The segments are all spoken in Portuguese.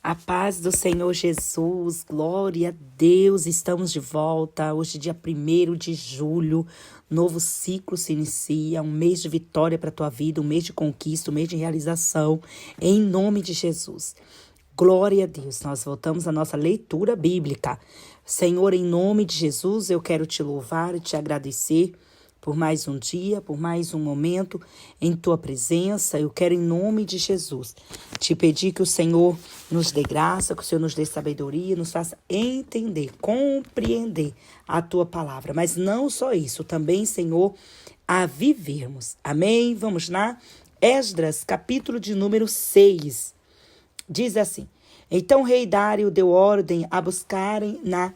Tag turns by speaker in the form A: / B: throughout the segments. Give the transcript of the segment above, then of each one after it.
A: A paz do Senhor Jesus, glória a Deus, estamos de volta. Hoje, dia 1º de julho, novo ciclo se inicia, um mês de vitória para a tua vida, um mês de conquista, um mês de realização, em nome de Jesus. Glória a Deus, nós voltamos à nossa leitura bíblica. Senhor, em nome de Jesus, eu quero te louvar e te agradecer por mais um dia, por mais um momento em tua presença. Eu quero, em nome de Jesus, te pedir que o Senhor nos dê graça, que o Senhor nos dê sabedoria, nos faça entender, compreender a tua palavra. Mas não só isso, também, Senhor, a vivermos. Amém? Vamos lá? Esdras, capítulo de número 6, diz assim: Então o rei Dário deu ordem a buscarem na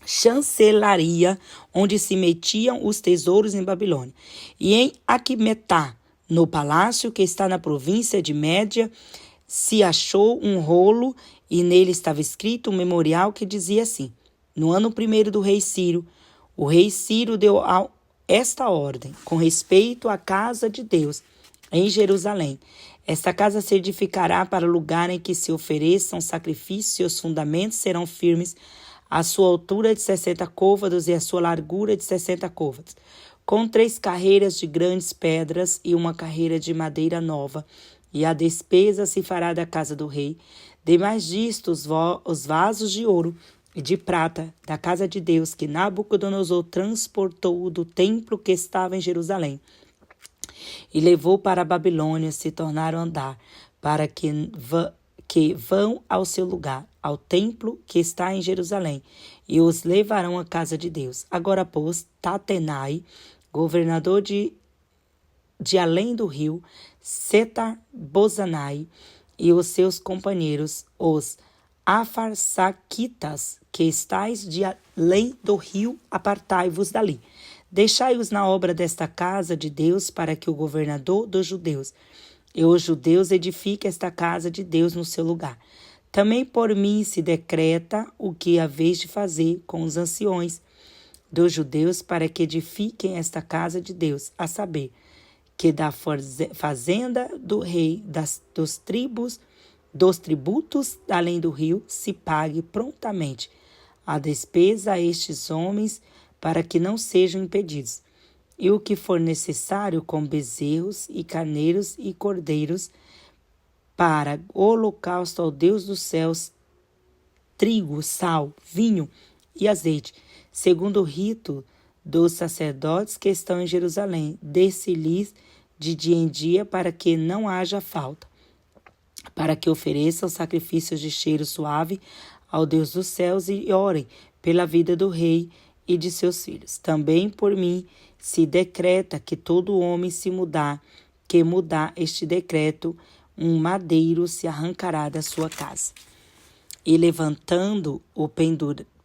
A: chancelaria, onde se metiam os tesouros em Babilônia, e em Aquemetá, no palácio que está na província de Média, se achou um rolo, e nele estava escrito um memorial que dizia assim: No ano 1º do rei Ciro, o rei Ciro deu esta ordem com respeito à casa de Deus em Jerusalém. Esta casa se edificará para o lugar em que se ofereçam sacrifícios, e os fundamentos serão firmes. A sua altura de 60 côvados e a sua largura de 60 côvados, com 3 carreiras de grandes pedras e uma carreira de madeira nova. E a despesa se fará da casa do rei. Demais disto, os vasos de ouro e de prata da casa de Deus que Nabucodonosor transportou do templo que estava em Jerusalém e levou para a Babilônia, se tornaram a andar, para que vão ao seu lugar, ao templo que está em Jerusalém, e os levarão à casa de Deus. Agora, pois, Tatenai, governador de além do rio, Setar-Bozanai, e os seus companheiros, os Afarsaquitas, que estáis de além do rio, apartai-vos dali. Deixai-os na obra desta casa de Deus, para que o governador dos judeus e os judeus edifiquem esta casa de Deus no seu lugar. Também por mim se decreta o que haveis de fazer com os anciões dos judeus para que edifiquem esta casa de Deus, a saber, que da fazenda do rei, dos tributos além do rio, se pague prontamente a despesa a estes homens, para que não sejam impedidos. E o que for necessário com bezerros e carneiros e cordeiros para holocausto ao Deus dos céus, trigo, sal, vinho e azeite, segundo o rito dos sacerdotes que estão em Jerusalém, desse-lhes de dia em dia, para que não haja falta, para que ofereçam sacrifícios de cheiro suave ao Deus dos céus e orem pela vida do rei e de seus filhos. Também por mim se decreta que todo homem mudar este decreto, um madeiro se arrancará da sua casa. E levantando o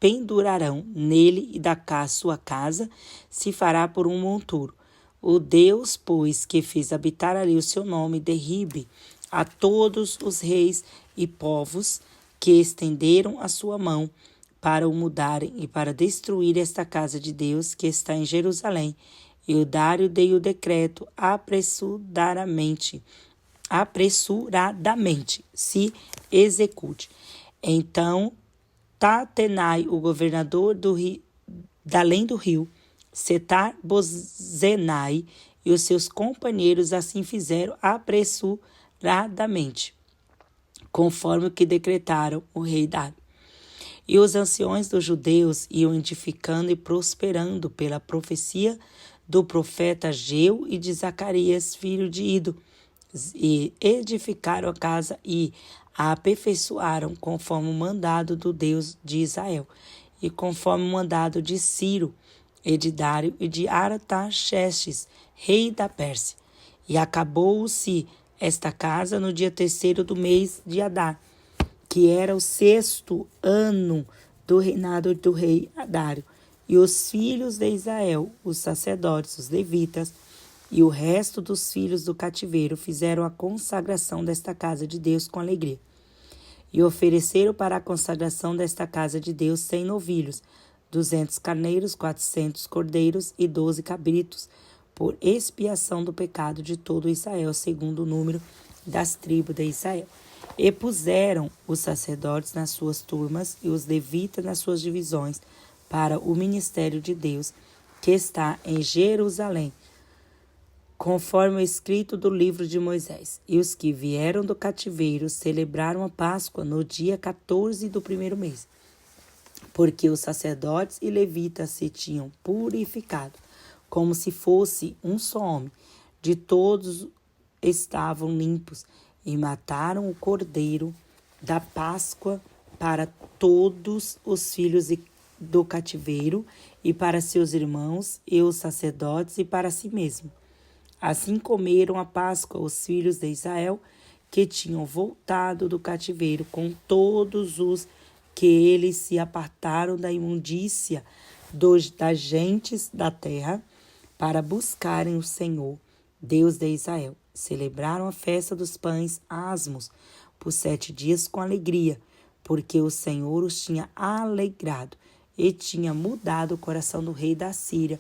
A: pendurarão nele, e da sua casa se fará por um monturo. O Deus, pois, que fez habitar ali o seu nome, derribe a todos os reis e povos que estenderam a sua mão para o mudarem e para destruir esta casa de Deus que está em Jerusalém. E o Dário deu o decreto apressuradamente se execute. Então Tatenai, o governador além do rio, Setar-Bozenai e os seus companheiros assim fizeram apressuradamente, conforme o que decretaram o rei Dário. E os anciões dos judeus iam edificando e prosperando pela profecia do profeta Ageu e de Zacarias, filho de Ido, e edificaram a casa e a aperfeiçoaram conforme o mandado do Deus de Israel, e conforme o mandado de Ciro, e de Dário, e de Artaxerxes, rei da Pérsia. E acabou-se esta casa no dia 3º do mês de Adar, que era o 6º ano do reinado do rei Dário. E os filhos de Israel, os sacerdotes, os levitas, e o resto dos filhos do cativeiro fizeram a consagração desta casa de Deus com alegria. E ofereceram para a consagração desta casa de Deus 100 novilhos, 200 carneiros, 400 cordeiros e 12 cabritos, por expiação do pecado de todo Israel, segundo o número das tribos de Israel. E puseram os sacerdotes nas suas turmas e os levitas nas suas divisões para o ministério de Deus, que está em Jerusalém, conforme o escrito do livro de Moisés. E os que vieram do cativeiro celebraram a Páscoa no dia 14 do primeiro mês, porque os sacerdotes e levitas se tinham purificado, como se fosse um só homem. De todos estavam limpos, e mataram o cordeiro da Páscoa para todos os filhos do cativeiro, e para seus irmãos e os sacerdotes, e para si mesmo. Assim comeram a Páscoa os filhos de Israel, que tinham voltado do cativeiro, com todos os que eles se apartaram da imundícia das gentes da terra, para buscarem o Senhor, Deus de Israel. Celebraram a festa dos pães asmos por 7 dias com alegria, porque o Senhor os tinha alegrado e tinha mudado o coração do rei da Síria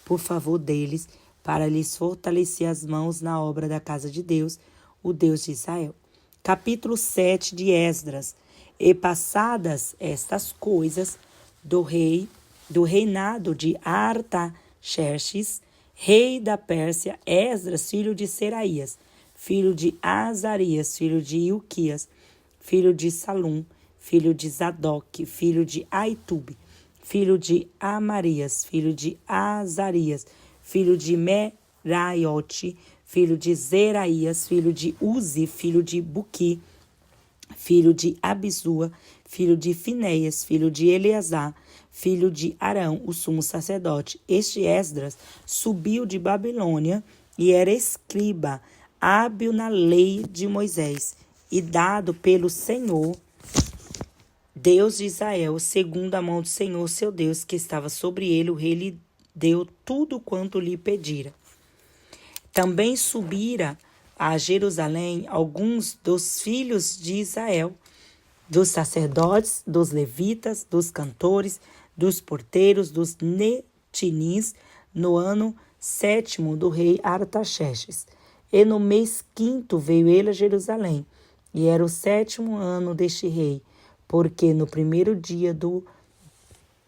A: por favor deles, para lhes fortalecer as mãos na obra da casa de Deus, o Deus de Israel. Capítulo 7 de Esdras. E passadas estas coisas do reinado de Artaxerxes, rei da Pérsia, Esdras, filho de Seraías, filho de Azarias, filho de Ilquias, filho de Salum, filho de Zadok, filho de Aitube, filho de Amarias, filho de Azarias, filho de Meraiote, filho de Zeraías, filho de Uzi, filho de Buqui, filho de Abisua, filho de Finéias, filho de Eleazar, filho de Arão, o sumo sacerdote. Este Esdras subiu de Babilônia e era escriba, hábil na lei de Moisés, e dado pelo Senhor, Deus de Israel, segundo a mão do Senhor, seu Deus, que estava sobre ele. O rei lhe deu tudo quanto lhe pedira. Também subira a Jerusalém alguns dos filhos de Israel, dos sacerdotes, dos levitas, dos cantores, dos porteiros, dos netinis, no ano 7º do rei Artaxerxes. E no mês 5º veio ele a Jerusalém, e era o 7º ano deste rei, porque no primeiro dia do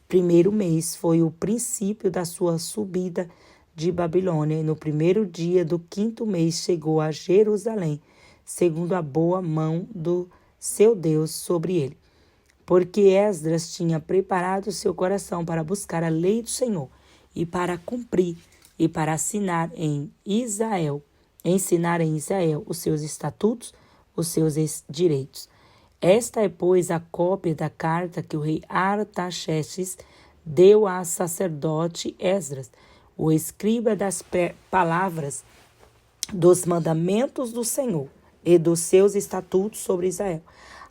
A: primeiro mês foi o princípio da sua subida de Babilônia, e no primeiro dia do 5º mês chegou a Jerusalém, segundo a boa mão do seu Deus sobre ele. Porque Esdras tinha preparado seu coração para buscar a lei do Senhor, e para cumprir, e para ensinar em Israel os seus estatutos, os seus direitos. Esta é, pois, a cópia da carta que o rei Artaxerxes deu a sacerdote Esdras, o escriba das palavras dos mandamentos do Senhor e dos seus estatutos sobre Israel.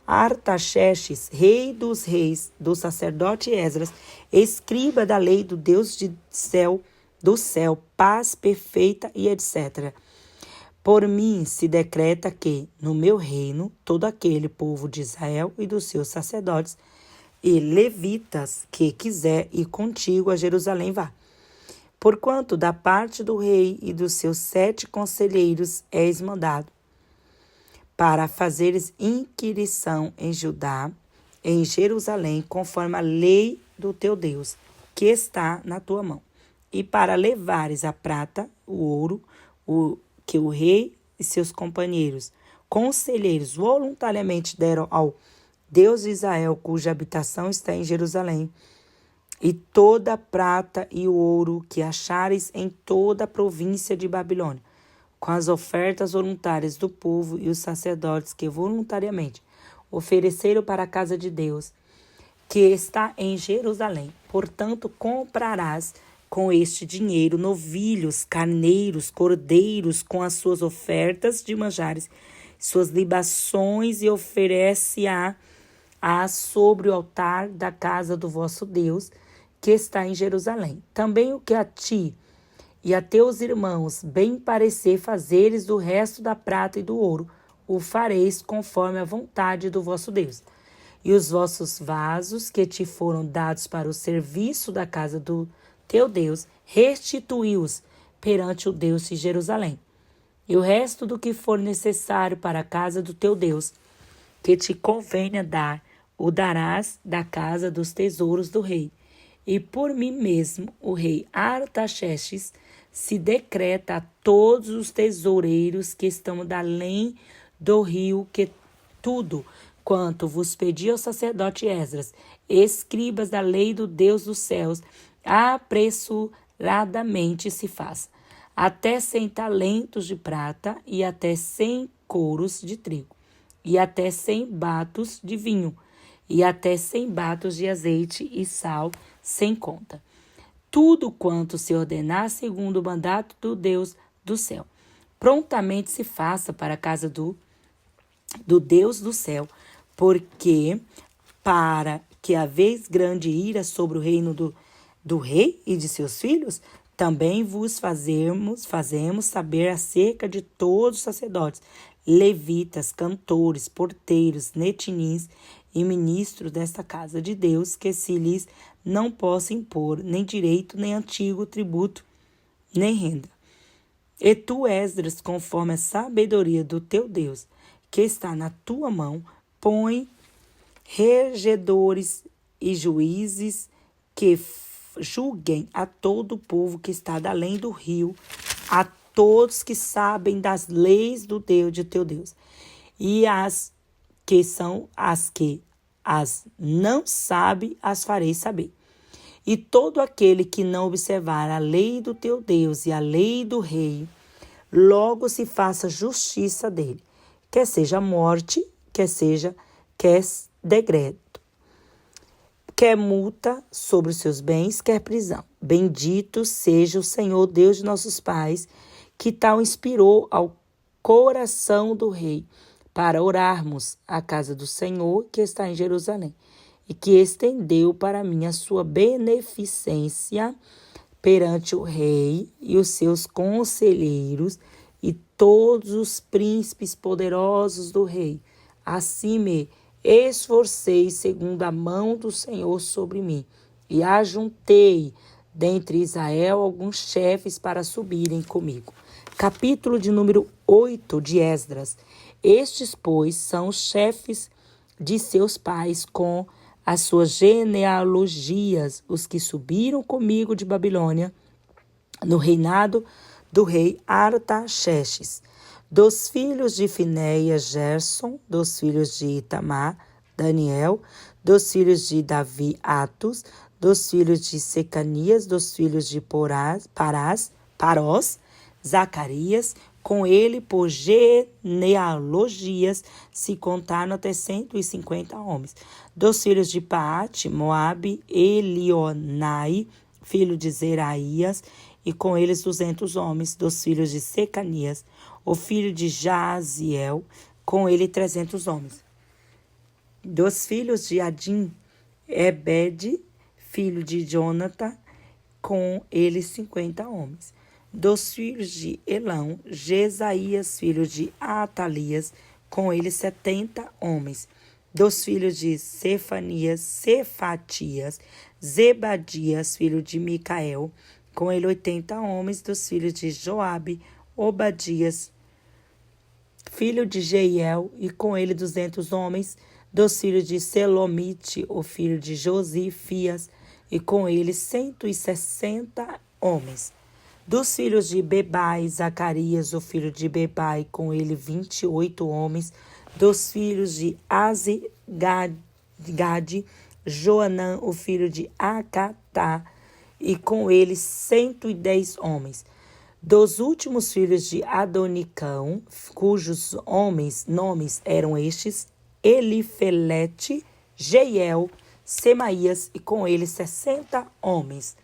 A: Artaxerxes, rei dos reis, do sacerdote Esdras, escriba da lei do Deus do céu, paz perfeita e etc. Por mim se decreta que, no meu reino, todo aquele povo de Israel e dos seus sacerdotes e levitas que quiser ir contigo a Jerusalém vá. Porquanto da parte do rei e dos seus 7 conselheiros és mandado, para fazeres inquirição em Judá, em Jerusalém, conforme a lei do teu Deus, que está na tua mão, e para levares a prata, o ouro, que o rei e seus companheiros, conselheiros, voluntariamente deram ao Deus de Israel, cuja habitação está em Jerusalém, e toda a prata e o ouro que achares em toda a província de Babilônia, com as ofertas voluntárias do povo e os sacerdotes que voluntariamente ofereceram para a casa de Deus, que está em Jerusalém. Portanto, comprarás com este dinheiro novilhos, carneiros, cordeiros, com as suas ofertas de manjares, suas libações, e oferece-a sobre o altar da casa do vosso Deus, que está em Jerusalém. Também o que a ti e a teus irmãos bem parecer fazeres do resto da prata e do ouro, o fareis conforme a vontade do vosso Deus. E os vossos vasos que te foram dados para o serviço da casa do teu Deus, restituí-os perante o Deus de Jerusalém. E o resto do que for necessário para a casa do teu Deus, que te convenha dar, o darás da casa dos tesouros do rei. E por mim mesmo, o rei Artaxerxes, se decreta a todos os tesoureiros que estão da além do rio, que tudo quanto vos pedi ao sacerdote Esdras, escribas da lei do Deus dos céus, apressuradamente se faça, até 100 talentos de prata e até 100 coros de trigo, e até 100 batos de vinho, e até 100 batos de azeite e sal, sem conta. Tudo quanto se ordenar segundo o mandato do Deus do céu, prontamente se faça para a casa do Deus do céu, porque para que haveis grande ira sobre o reino do rei e de seus filhos, também vos fazemos saber acerca de todos os sacerdotes, levitas, cantores, porteiros, netinins e ministros desta casa de Deus, que se lhes não possa impor nem direito, nem antigo tributo, nem renda. E tu, Esdras, conforme a sabedoria do teu Deus, que está na tua mão, põe regedores e juízes que julguem a todo o povo que está da além do rio, a todos que sabem das leis do Deus de teu Deus, e as que são as que as não sabe, as farei saber. E todo aquele que não observar a lei do teu Deus e a lei do rei, logo se faça justiça dele, quer seja morte, quer decreto, quer multa sobre os seus bens, quer prisão. Bendito seja o Senhor Deus de nossos pais, que tal inspirou ao coração do rei para orarmos à casa do Senhor que está em Jerusalém, e que estendeu para mim a sua beneficência perante o rei e os seus conselheiros e todos os príncipes poderosos do rei. Assim me esforcei segundo a mão do Senhor sobre mim, e ajuntei dentre Israel alguns chefes para subirem comigo. Capítulo de número 8 de Esdras. Estes, pois, são os chefes de seus pais com as suas genealogias, os que subiram comigo de Babilônia, no reinado do rei Artaxerxes. Dos filhos de Finéias, Gerson; dos filhos de Itamar, Daniel; dos filhos de Davi, Atos; dos filhos de Secanias; dos filhos de Parós, Zacarias. Com ele, por genealogias, se contaram até 150 homens. Dos filhos de Paate, Moabe, Elionai, filho de Zeraías, e com eles 200 homens. Dos filhos de Secanias, o filho de Jaziel, com ele 300 homens. Dos filhos de Adim, Ebed, filho de Jonatã, com ele 50 homens. Dos filhos de Elão, Jesaías, filho de Atalias, com ele 70 homens. Dos filhos de Cefanias, Cefatias, Zebadias, filho de Micael, com ele 80 homens. Dos filhos de Joabe, Obadias, filho de Jeiel, e com ele 200 homens. Dos filhos de Selomite, o filho de Josifias, e com ele 160 homens. Dos filhos de Bebai, Zacarias, o filho de Bebai, com ele 28 homens. Dos filhos de Azigade, Joanã, o filho de Acatá, e com ele 110 homens. Dos últimos filhos de Adonicão, cujos nomes eram estes: Elifelete, Jeiel, Semaías, e com ele 60 homens.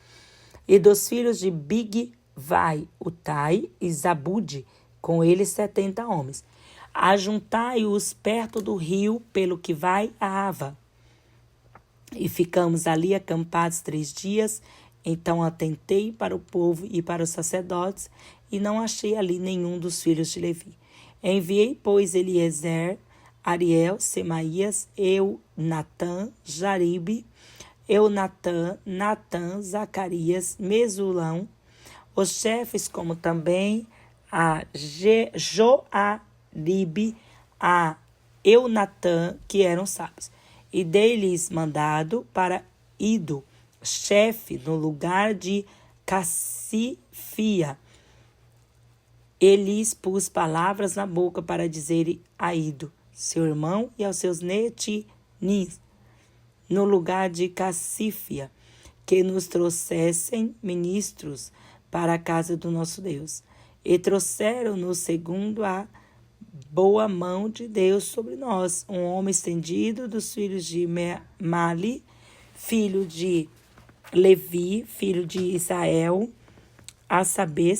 A: E dos filhos de Bigvai, Utai e Zabude, com ele 70 homens. Ajuntai-os perto do rio, pelo que vai a Ava. E ficamos ali acampados 3 dias. Então atentei para o povo e para os sacerdotes, e não achei ali nenhum dos filhos de Levi. Enviei, pois, Eliezer, Ariel, Semaías, Eunatã, Jaribe, Natã, Zacarias, Mesulão, os chefes, como também a Joaribe, a Eunatã, que eram sábios. E dei-lhes mandado para Ido, chefe, no lugar de Cassifia. E lhes pus palavras na boca para dizer a Ido, seu irmão, e aos seus netinis, no lugar de Cassifia, que nos trouxessem ministros para a casa do nosso Deus. E trouxeram-nos segundo a boa mão de Deus sobre nós, um homem estendido dos filhos de Mali, filho de Levi, filho de Israel, a saber,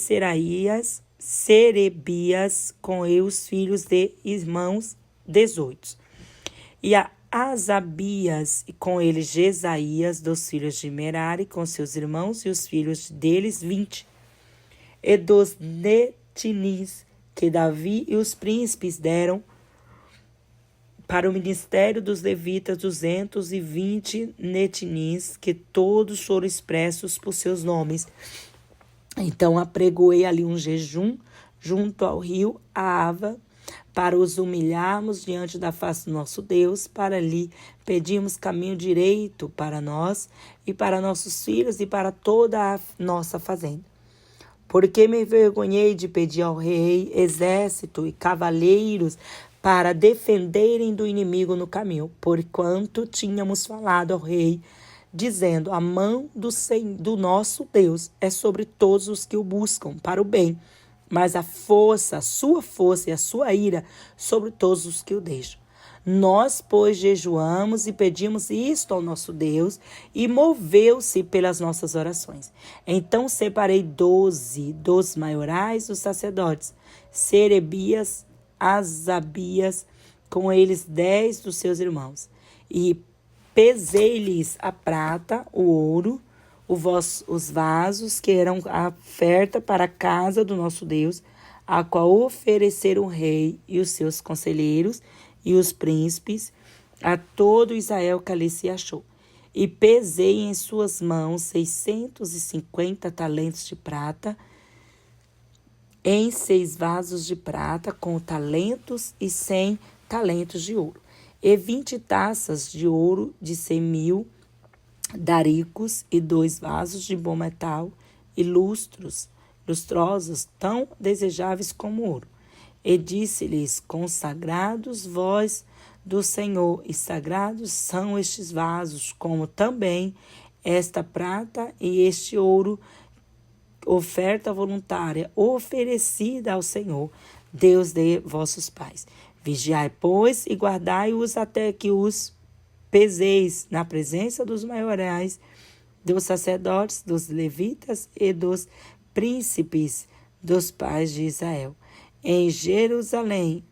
A: Serebias, com os filhos de irmãos 18. E a Asabias, e com ele Jesaías, dos filhos de Merari, com seus irmãos, e os filhos deles 20. E dos netinis, que Davi e os príncipes deram para o ministério dos levitas 220 netinis, que todos foram expressos por seus nomes. Então apregoei ali um jejum junto ao rio Ava, para os humilharmos diante da face do nosso Deus, para ali pedirmos caminho direito para nós e para nossos filhos e para toda a nossa fazenda. Porque me envergonhei de pedir ao rei exército e cavaleiros para defenderem do inimigo no caminho, porquanto tínhamos falado ao rei, dizendo, a mão do nosso Deus é sobre todos os que o buscam para o bem, mas a sua força e a sua ira sobre todos os que o deixam. Nós, pois, jejuamos e pedimos isto ao nosso Deus, e moveu-se pelas nossas orações. Então separei 12 dos maiorais dos sacerdotes, Serebias, Asabias, com eles 10 dos seus irmãos, e pesei-lhes a prata, o ouro, os vasos que eram a oferta para a casa do nosso Deus, a qual ofereceram o rei e os seus conselheiros e os príncipes, a todo Israel que ali se achou. E pesei em suas mãos 650 talentos de prata, em 6 vasos de prata, com talentos e 100 talentos de ouro, e 20 taças de ouro de 100.000 daricos, e 2 vasos de bom metal, e lustrosos, tão desejáveis como ouro. E disse-lhes, consagrados vós do Senhor, e sagrados são estes vasos, como também esta prata e este ouro, oferta voluntária, oferecida ao Senhor, Deus de vossos pais. Vigiai, pois, e guardai-os até que os peseis na presença dos maiorais, dos sacerdotes, dos levitas e dos príncipes dos pais de Israel, em Jerusalém,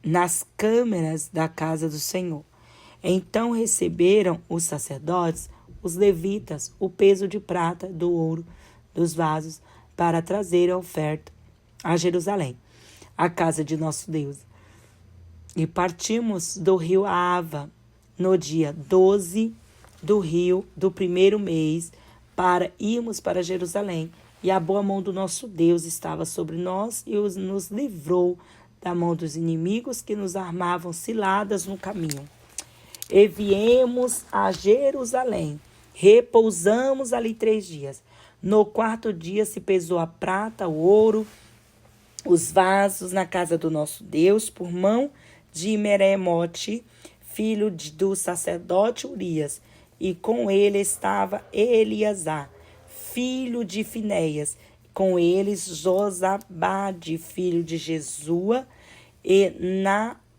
A: nas câmeras da casa do Senhor. Então receberam os sacerdotes, os levitas, o peso de prata, do ouro, dos vasos, para trazer a oferta a Jerusalém, a casa de nosso Deus. E partimos do rio Ava, no dia 12 do primeiro mês, para irmos para Jerusalém. E a boa mão do nosso Deus estava sobre nós e nos livrou da mão dos inimigos que nos armavam ciladas no caminho. E viemos a Jerusalém, repousamos ali 3 dias. No 4º dia se pesou a prata, o ouro, os vasos na casa do nosso Deus, por mão de Meremote, filho do sacerdote Urias, e com ele estava Eleazar, filho de Finéias, com eles Josabade, filho de Jesua, e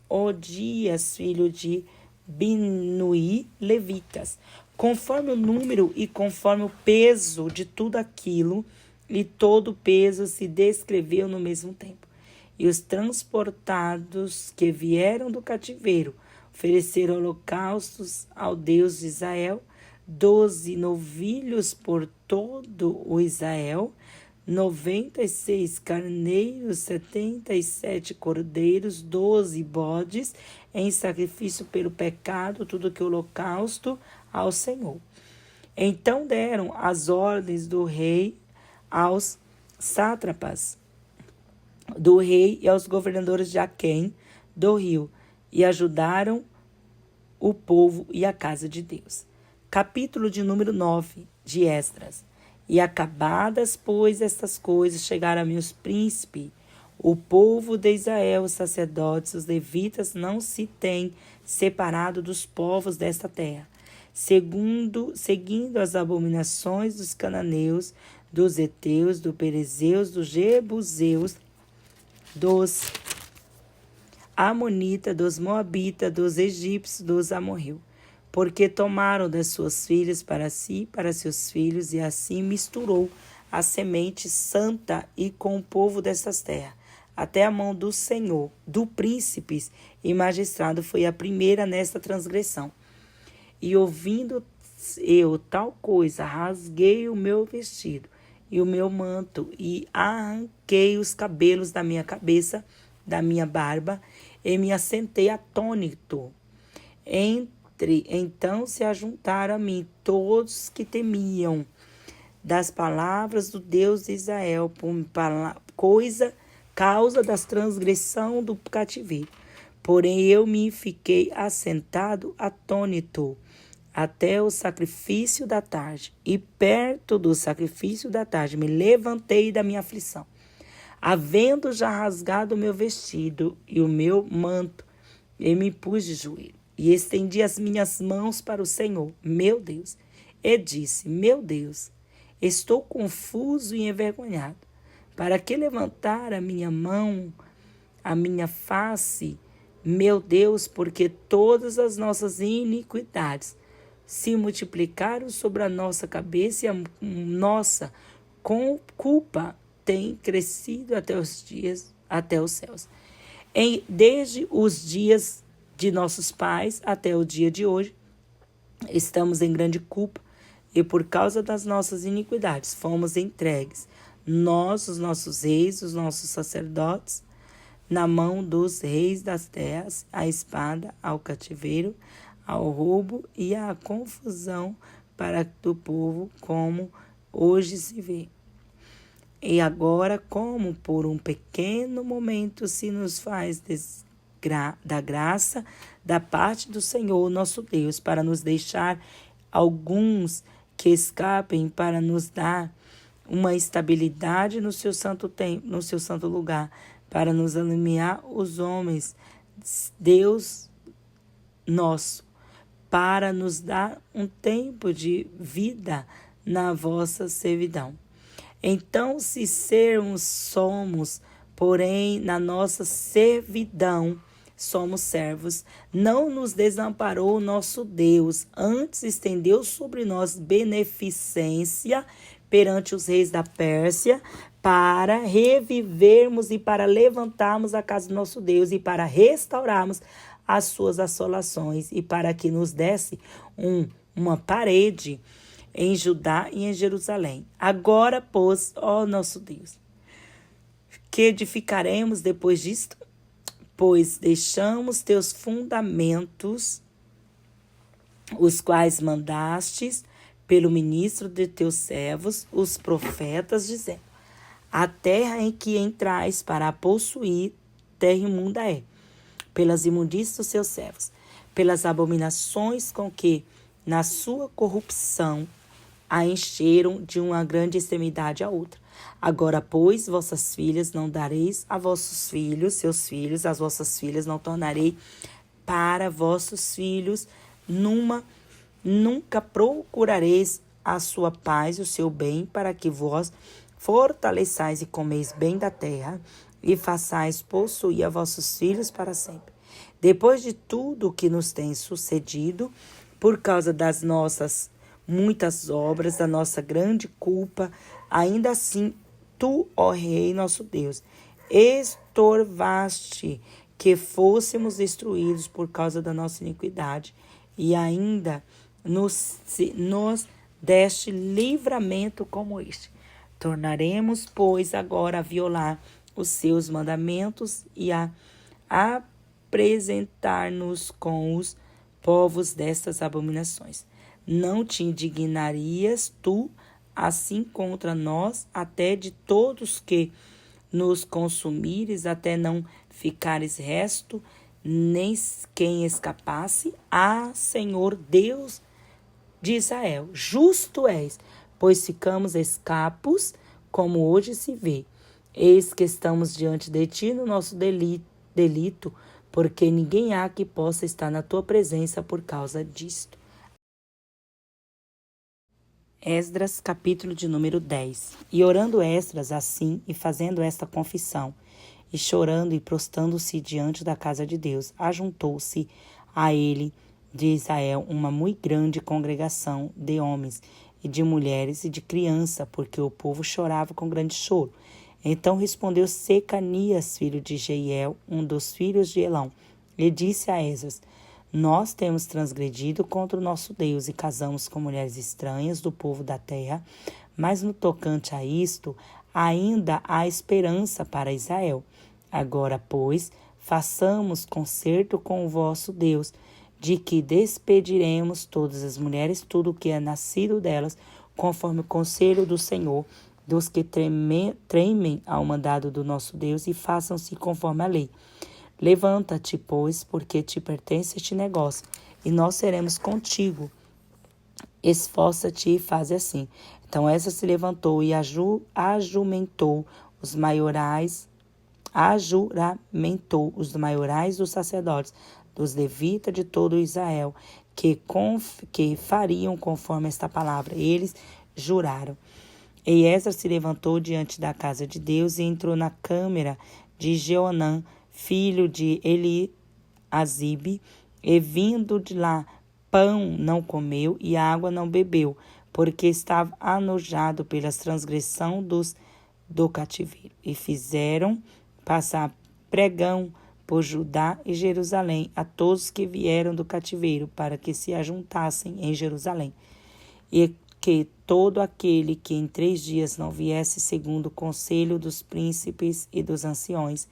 A: Naodias, filho de Binuí, levitas, conforme o número e conforme o peso de tudo aquilo, e todo o peso se descreveu no mesmo tempo. E os transportados que vieram do cativeiro ofereceram holocaustos ao Deus de Israel, 12 novilhos por todo o Israel, 96 carneiros, 77 cordeiros, 12 bodes, em sacrifício pelo pecado, tudo que holocausto ao Senhor. Então deram as ordens do rei aos sátrapas do rei e aos governadores de Aquém, do rio e ajudaram o povo e a casa de Deus. Capítulo de número 9 de Esdras. E acabadas, pois, estas coisas, chegaram a mim os príncipes, o povo de Israel, os sacerdotes, os levitas, não se têm separado dos povos desta terra, seguindo as abominações dos cananeus, dos heteus, dos perezeus, dos jebuseus, dos amonitas, dos moabitas, dos egípcios, dos amorreus, porque tomaram das suas filhas para si, para seus filhos, e assim misturou a semente santa e com o povo destas terras. Até a mão do Senhor, do príncipes e magistrado, foi a primeira nesta transgressão. E ouvindo eu tal coisa, rasguei o meu vestido e o meu manto, e arranquei os cabelos da minha cabeça, da minha barba, e me assentei atônito. Então se ajuntaram a mim todos que temiam das palavras do Deus de Israel, por causa das transgressão do cativeiro. Porém eu me fiquei assentado atônito até o sacrifício da tarde, e perto do sacrifício da tarde me levantei da minha aflição, havendo já rasgado o meu vestido e o meu manto, e me pus de joelho, e estendi as minhas mãos para o Senhor, meu Deus, e disse: meu Deus, estou confuso e envergonhado. Para que levantar a minha mão, a minha face, meu Deus, porque todas as nossas iniquidades se multiplicaram sobre a nossa cabeça, e a nossa culpa tem crescido até os céus. Desde os dias de nossos pais até o dia de hoje, estamos em grande culpa, e por causa das nossas iniquidades fomos entregues, nós, os nossos reis, os nossos sacerdotes, na mão dos reis das terras, à espada, ao cativeiro, ao roubo e à confusão para do povo, como hoje se vê. E agora, como por um pequeno momento se nos faz da graça da parte do Senhor nosso Deus, para nos deixar alguns que escapem, para nos dar uma estabilidade no seu santo templo, no seu santo lugar, para nos iluminar os homens, Deus nosso, para nos dar um tempo de vida na vossa servidão. Então, se somos, porém, na nossa servidão, somos servos, não nos desamparou o nosso Deus, antes estendeu sobre nós beneficência perante os reis da Pérsia, para revivermos e para levantarmos a casa do nosso Deus, e para restaurarmos as suas assolações, e para que nos desse uma parede em Judá e em Jerusalém. Agora, pois, ó nosso Deus, que edificaremos depois disto? Pois deixamos teus fundamentos, os quais mandastes pelo ministro de teus servos, os profetas, dizendo: a terra em que entrais para a possuir, terra imunda é, pelas imundícias dos seus servos, pelas abominações com que, na sua corrupção, a encheram de uma grande extremidade a outra. Agora, pois, vossas filhas não dareis a vossos filhos, seus filhos, as vossas filhas não tornarei para vossos filhos, nunca procurareis a sua paz e o seu bem, para que vós fortaleçais e comeis bem da terra, e façais possuir a vossos filhos para sempre. Depois de tudo o que nos tem sucedido, por causa das nossas muitas obras, da nossa grande culpa, ainda assim, tu, ó Rei, nosso Deus, estorvaste que fôssemos destruídos por causa da nossa iniquidade, e ainda nos deste livramento como este. Tornaremos, pois, agora a violar os seus mandamentos e a apresentar-nos com os povos destas abominações. Não te indignarias tu assim contra nós, até de todos que nos consumires, até não ficares resto nem quem escapasse. Ah, Senhor Deus de Israel, justo és, pois ficamos escapos, como hoje se vê. Eis que estamos diante de ti no nosso delito, porque ninguém há que possa estar na tua presença por causa disto. Esdras, capítulo de número 10. E orando Esdras assim, e fazendo esta confissão, e chorando e prostrando-se diante da casa de Deus, ajuntou-se a ele de Israel uma muito grande congregação de homens e de mulheres e de criança, porque o povo chorava com grande choro. Então respondeu Secanias, filho de Jeiel, um dos filhos de Elão, e disse a Esdras: Nós temos transgredido contra o nosso Deus e casamos com mulheres estranhas do povo da terra, mas no tocante a isto, ainda há esperança para Israel. Agora, pois, façamos concerto com o vosso Deus, de que despediremos todas as mulheres, tudo o que é nascido delas, conforme o conselho do Senhor, dos que tremem ao mandado do nosso Deus, e façam-se conforme a lei. Levanta-te, pois, porque te pertence este negócio, e nós seremos contigo. Esforça-te e faze assim. Então essa se levantou e ajuramentou os maiorais dos sacerdotes, dos levitas de todo Israel, que fariam conforme esta palavra. Eles juraram. E Esdras se levantou diante da casa de Deus e entrou na câmara de Joanã, filho de Eliasibe, e vindo de lá, pão não comeu e água não bebeu, porque estava anojado pela transgressão do cativeiro. E fizeram passar pregão por Judá e Jerusalém a todos que vieram do cativeiro, para que se ajuntassem em Jerusalém. E que todo aquele que em 3 dias não viesse segundo o conselho dos príncipes e dos anciões,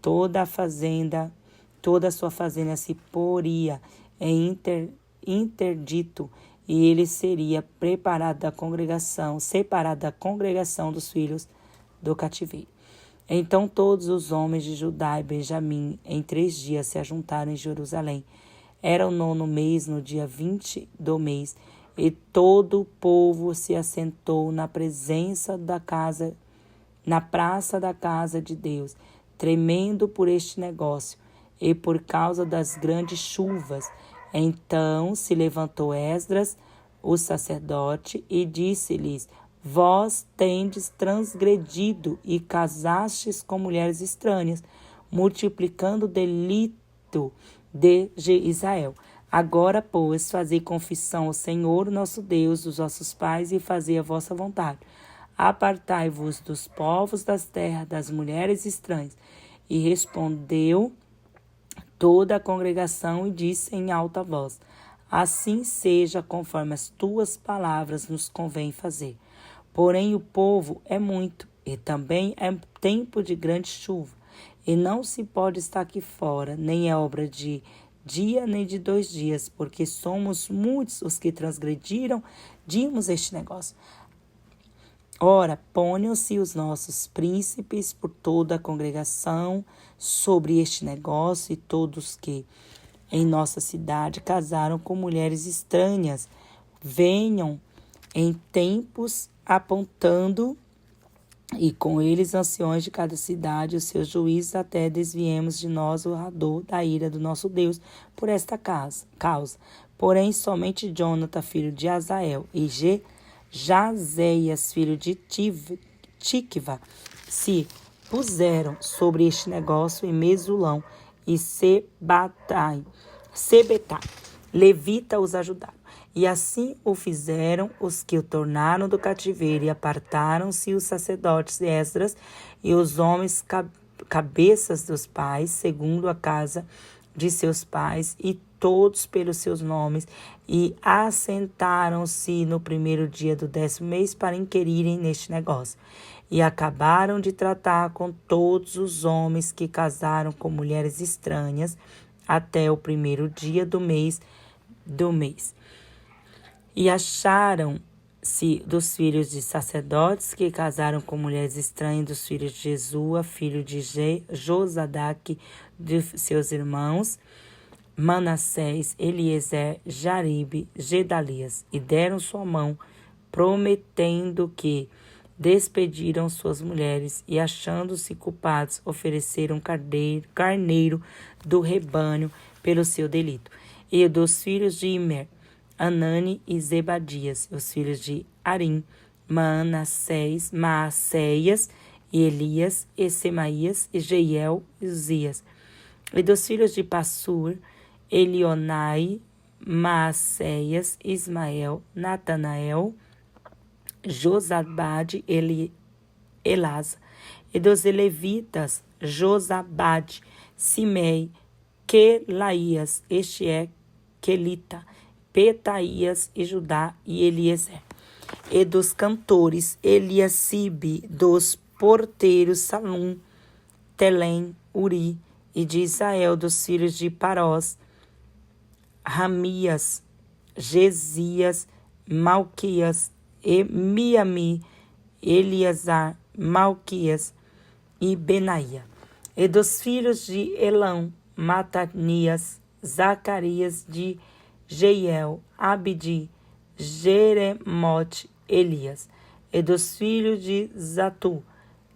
A: toda a sua fazenda se poria em interdito, e ele seria separado da congregação dos filhos do cativeiro. Então todos os homens de Judá e Benjamim em 3 dias se ajuntaram em Jerusalém. Era o 9º mês, no dia 20 do mês, e todo o povo se assentou na praça da casa de Deus, tremendo por este negócio e por causa das grandes chuvas. Então se levantou Esdras, o sacerdote, e disse-lhes: Vós tendes transgredido e casastes com mulheres estranhas, multiplicando o delito de Israel. Agora, pois, fazei confissão ao Senhor, nosso Deus, dos vossos pais, e fazei a vossa vontade. Apartai-vos dos povos das terras, das mulheres estranhas. E respondeu toda a congregação e disse em alta voz: Assim seja, conforme as tuas palavras nos convém fazer. Porém o povo é muito, e também é tempo de grande chuva, e não se pode estar aqui fora, nem é obra de dia nem de 2 dias, porque somos muitos os que transgrediram, dimos este negócio. Ora, ponham-se os nossos príncipes por toda a congregação sobre este negócio, e todos que em nossa cidade casaram com mulheres estranhas, venham em tempos apontando, e com eles anciões de cada cidade, os seus juízes, até desviemos de nós o ardor da ira do nosso Deus por esta causa. Porém, somente Jonathan, filho de Azael, e Jazeias, filho de Tikva, se puseram sobre este negócio, e Mesulão e Sebetai, levita, os ajudaram. E assim o fizeram os que o tornaram do cativeiro, e apartaram-se os sacerdotes Esdras e os homens cabeças dos pais, segundo a casa de seus pais, e todos pelos seus nomes, e assentaram-se no 1º dia do 10º mês para inquirirem neste negócio. E acabaram de tratar com todos os homens que casaram com mulheres estranhas até o 1º dia do mês. E acharam-se dos filhos de sacerdotes que casaram com mulheres estranhas, dos filhos de Jesua, filho de Josadaque, de seus irmãos, Manassés, Eliezer, Jaribe, Gedalias, e deram sua mão, prometendo que despediram suas mulheres, e achando-se culpados, ofereceram carneiro do rebanho pelo seu delito. E dos filhos de Imer, Anani e Zebadias, os filhos de Arim, Manassés, Maacéias, e Elias, e Semaías, e Jeiel, e Uzias. E dos filhos de Passur, Elionai, Maacéias, Ismael, Natanael, Josabade, Elasa. E dos levitas, Josabade, Simei, Quelaías, este é Quelita, Petaías e Judá e Eliezer. E dos cantores, Eliacibe, dos porteiros, Salum, Telém, Uri, e de Israel, dos filhos de Parós, Ramias, Gesias, Malquias, e Miami, Eleazar, Malquias e Benaia. E dos filhos de Elão, Matanias, Zacarias de Jeiel, Abdi, Jeremote, Elias. E dos filhos de Zatu,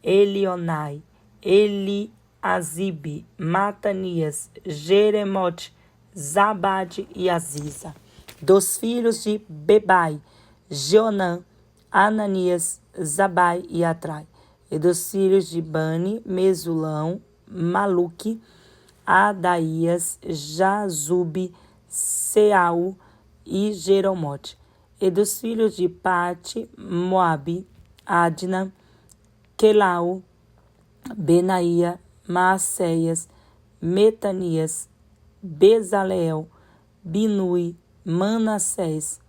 A: Elionai, Eliazibe, Matanias, Jeremote, Zabade e Aziza. Dos filhos de Bebai, Jeonã, Ananias, Zabai e Atrai. E dos filhos de Bani, Mesulão, Maluque, Adaías, Jazube, Seau e Jeromote. E dos filhos de Pate, Moabe, Adna, Quelau, Benaia, Maacéias, Metanias, Bezaleel, Binui, Manassés.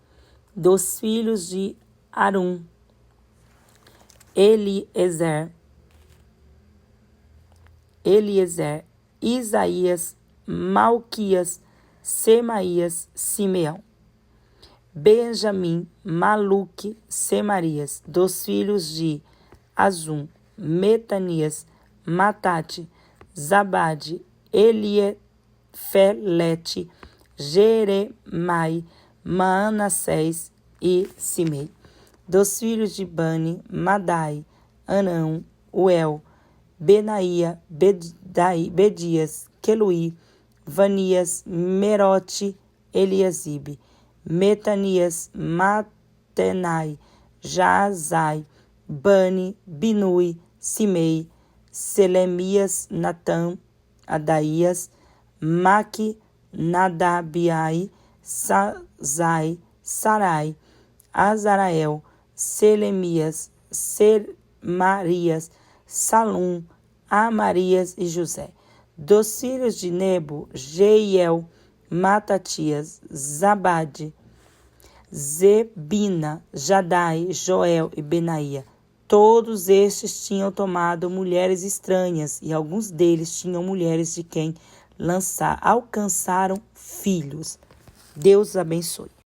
A: Dos filhos de Arum, Eliezer, Isaías, Malquias, Semaías, Simeão. Benjamim, Maluque, Semarias. Dos filhos de Azum, Metanias, Matate, Zabade, Eliefelete, Jeremai, Manassés e Simei. Dos filhos de Bani, Madai, Anão, Uel, Benaia, Bedias, Queluí, Vanias, Merote, Eliasibe, Metanias, Matenai, Jaazai, Bani, Binui, Simei, Selemias, Natã, Adaías, Maqui, Nadabiai, Sazai, Sarai, Azarael, Selemias, Semarias, Salum, Amarias e José. Dos filhos de Nebo, Jeiel, Matatias, Zabade, Zebina, Jadai, Joel e Benaia. Todos estes tinham tomado mulheres estranhas, e alguns deles tinham mulheres de quem alcançaram filhos. Deus abençoe.